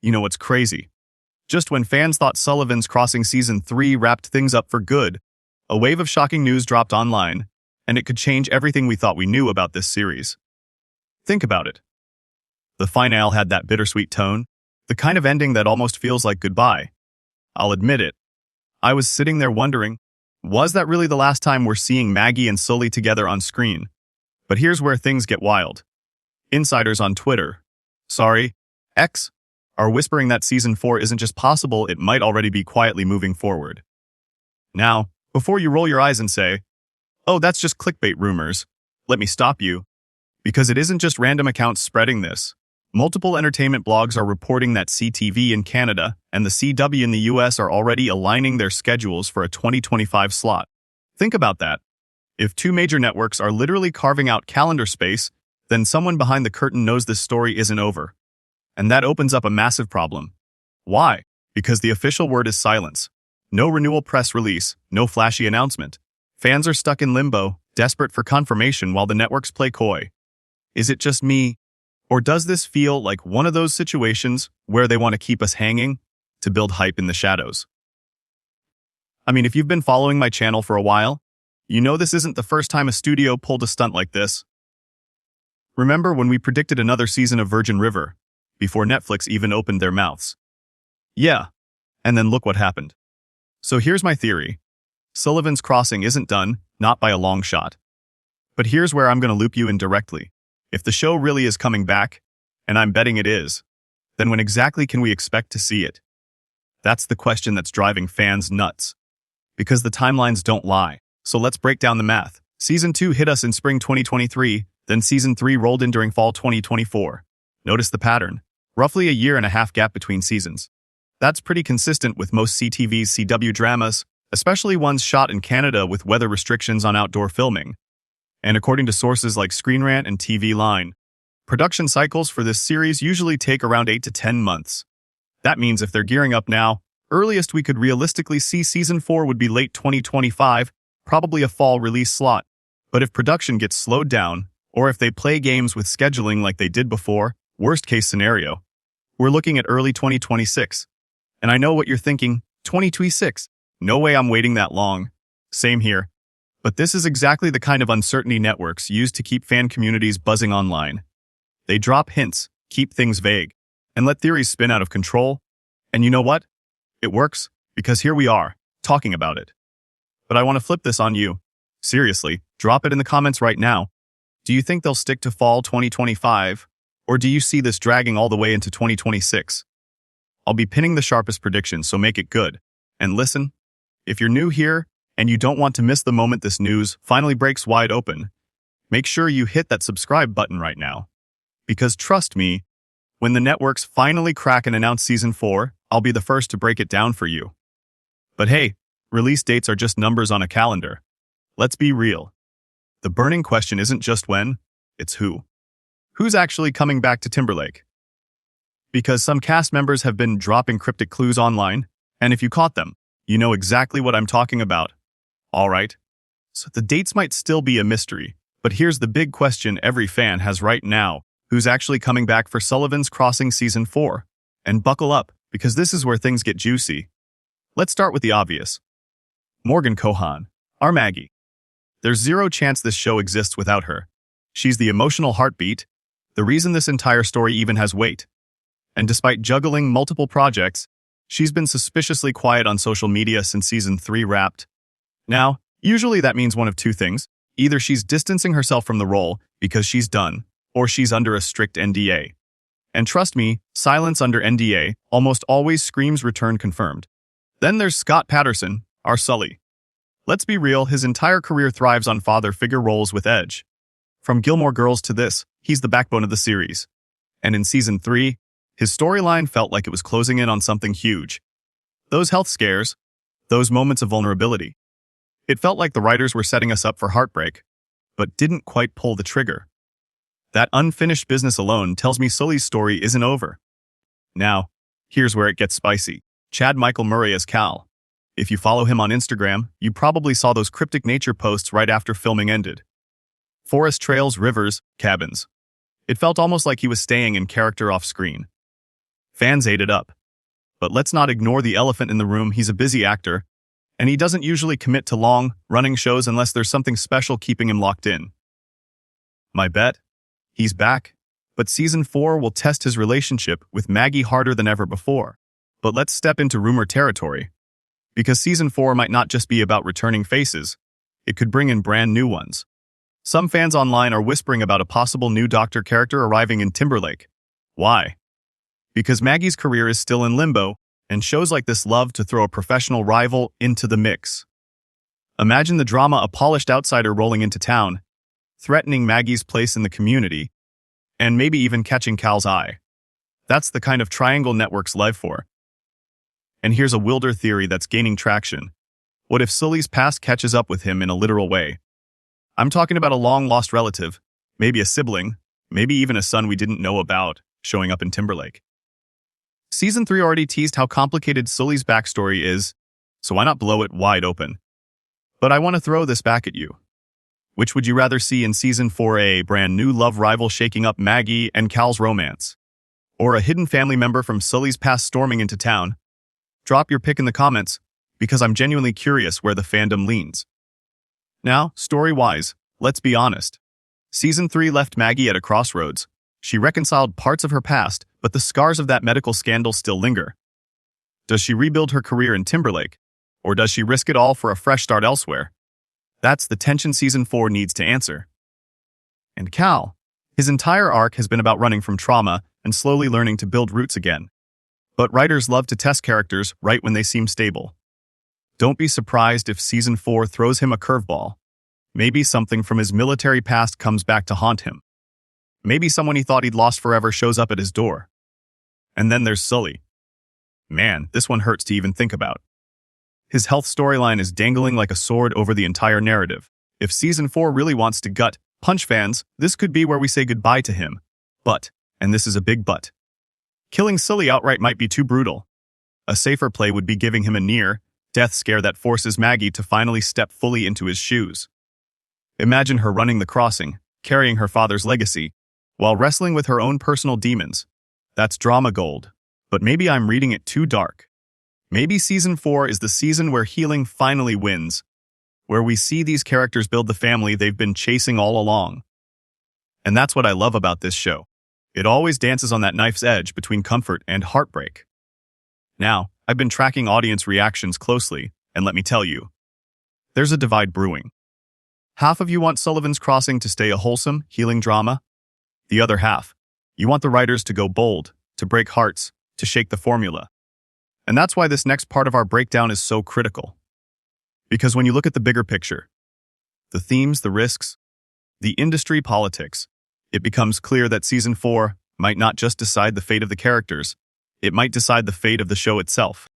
You know what's crazy? Just when fans thought Sullivan's Crossing Season 3 wrapped things up for good, a wave of shocking news dropped online, and it could change everything we thought we knew about this series. Think about it. The finale had that bittersweet tone, the kind of ending that almost feels like goodbye. I'll admit it. I was sitting there wondering, was that really the last time we're seeing Maggie and Sully together on screen? But here's where things get wild. Insiders on Twitter, X, are whispering that Season 4 isn't just possible, it might already be quietly moving forward. Now, before you roll your eyes and say, "Oh, that's just clickbait rumors," let me stop you. Because it isn't just random accounts spreading this. Multiple entertainment blogs are reporting that CTV in Canada and the CW in the US are already aligning their schedules for a 2025 slot. Think about that. If two major networks are literally carving out calendar space, then someone behind the curtain knows this story isn't over. And that opens up a massive problem. Why? Because the official word is silence. No renewal press release, no flashy announcement. Fans are stuck in limbo, desperate for confirmation while the networks play coy. Is it just me? Or does this feel like one of those situations where they want to keep us hanging to build hype in the shadows? I mean, if you've been following my channel for a while, you know this isn't the first time a studio pulled a stunt like this. Remember when we predicted another season of Virgin River, before Netflix even opened their mouths? Yeah, and then look what happened. So here's my theory. Sullivan's Crossing isn't done, not by a long shot. But here's where I'm going to loop you in directly. If the show really is coming back, and I'm betting it is, then when exactly can we expect to see it? That's the question that's driving fans nuts. Because the timelines don't lie. So let's break down the math. Season 2 hit us in spring 2023, then Season 3 rolled in during fall 2024. Notice the pattern. Roughly a year and a half gap between seasons. That's pretty consistent with most CTV CW dramas, especially ones shot in Canada with weather restrictions on outdoor filming. And according to sources like Screen Rant and TV Line, production cycles for this series usually take around 8 to 10 months. That means if they're gearing up now, earliest we could realistically see Season 4 would be late 2025, probably a fall release slot. But if production gets slowed down, or if they play games with scheduling like they did before, worst case scenario, we're looking at early 2026. And I know what you're thinking, 2026. No way I'm waiting that long. Same here. But this is exactly the kind of uncertainty networks use to keep fan communities buzzing online. They drop hints, keep things vague, and let theories spin out of control. And you know what? It works, because here we are, talking about it. But I want to flip this on you. Seriously, drop it in the comments right now. Do you think they'll stick to fall 2025, or do you see this dragging all the way into 2026? I'll be pinning the sharpest predictions, so make it good. And listen, if you're new here, and you don't want to miss the moment this news finally breaks wide open, make sure you hit that subscribe button right now. Because trust me, when the networks finally crack and announce Season 4, I'll be the first to break it down for you. But hey, release dates are just numbers on a calendar. Let's be real. The burning question isn't just when, it's who. Who's actually coming back to Timberlake? Because some cast members have been dropping cryptic clues online, and if you caught them, you know exactly what I'm talking about. Alright, so the dates might still be a mystery, but here's the big question every fan has right now. Who's actually coming back for Sullivan's Crossing Season 4? And buckle up, because this is where things get juicy. Let's start with the obvious. Morgan Kohan, our Maggie. There's zero chance this show exists without her. She's the emotional heartbeat, the reason this entire story even has weight. And despite juggling multiple projects, she's been suspiciously quiet on social media since Season 3 wrapped. Now, usually that means one of two things. Either she's distancing herself from the role because she's done, or she's under a strict NDA. And trust me, silence under NDA almost always screams return confirmed. Then there's Scott Patterson, our Sully. Let's be real, his entire career thrives on father figure roles with edge. From Gilmore Girls to this, he's the backbone of the series. And in Season 3, his storyline felt like it was closing in on something huge. Those health scares, those moments of vulnerability. It felt like the writers were setting us up for heartbreak, but didn't quite pull the trigger. That unfinished business alone tells me Sully's story isn't over. Now, here's where it gets spicy. Chad Michael Murray as Cal. If you follow him on Instagram, you probably saw those cryptic nature posts right after filming ended. Forest trails, rivers, cabins. It felt almost like he was staying in character off screen. Fans ate it up. But let's not ignore the elephant in the room. He's a busy actor, and he doesn't usually commit to long, running shows unless there's something special keeping him locked in. My bet? He's back, but Season 4 will test his relationship with Maggie harder than ever before. But let's step into rumor territory, because Season 4 might not just be about returning faces, it could bring in brand new ones. Some fans online are whispering about a possible new Doctor character arriving in Timberlake. Why? Because Maggie's career is still in limbo, and shows like this love to throw a professional rival into the mix. Imagine the drama: a polished outsider rolling into town, threatening Maggie's place in the community, and maybe even catching Cal's eye. That's the kind of triangle networks live for. And here's a wilder theory that's gaining traction. What if Sully's past catches up with him in a literal way? I'm talking about a long-lost relative, maybe a sibling, maybe even a son we didn't know about, showing up in Timberlake. Season 3 already teased how complicated Sully's backstory is, so why not blow it wide open? But I want to throw this back at you. Which would you rather see in Season 4, a brand new love rival shaking up Maggie and Cal's romance? Or a hidden family member from Sully's past storming into town? Drop your pick in the comments, because I'm genuinely curious where the fandom leans. Now, story-wise, let's be honest. Season 3 left Maggie at a crossroads. She reconciled parts of her past, but the scars of that medical scandal still linger. Does she rebuild her career in Timberlake, or does she risk it all for a fresh start elsewhere? That's the tension Season 4 needs to answer. And Cal, his entire arc has been about running from trauma and slowly learning to build roots again. But writers love to test characters right when they seem stable. Don't be surprised if Season 4 throws him a curveball. Maybe something from his military past comes back to haunt him. Maybe someone he thought he'd lost forever shows up at his door. And then there's Sully. Man, this one hurts to even think about. His health storyline is dangling like a sword over the entire narrative. If Season 4 really wants to punch fans, this could be where we say goodbye to him. But, and this is a big but, killing Sully outright might be too brutal. A safer play would be giving him a near-death scare that forces Maggie to finally step fully into his shoes. Imagine her running the crossing, carrying her father's legacy, while wrestling with her own personal demons. That's drama gold. But maybe I'm reading it too dark. Maybe Season 4 is the season where healing finally wins, where we see these characters build the family they've been chasing all along. And that's what I love about this show. It always dances on that knife's edge between comfort and heartbreak. Now, I've been tracking audience reactions closely, and let me tell you, there's a divide brewing. Half of you want Sullivan's Crossing to stay a wholesome, healing drama. The other half, you want the writers to go bold, to break hearts, to shake the formula. And that's why this next part of our breakdown is so critical. Because when you look at the bigger picture, the themes, the risks, the industry politics, it becomes clear that Season 4 might not just decide the fate of the characters, it might decide the fate of the show itself.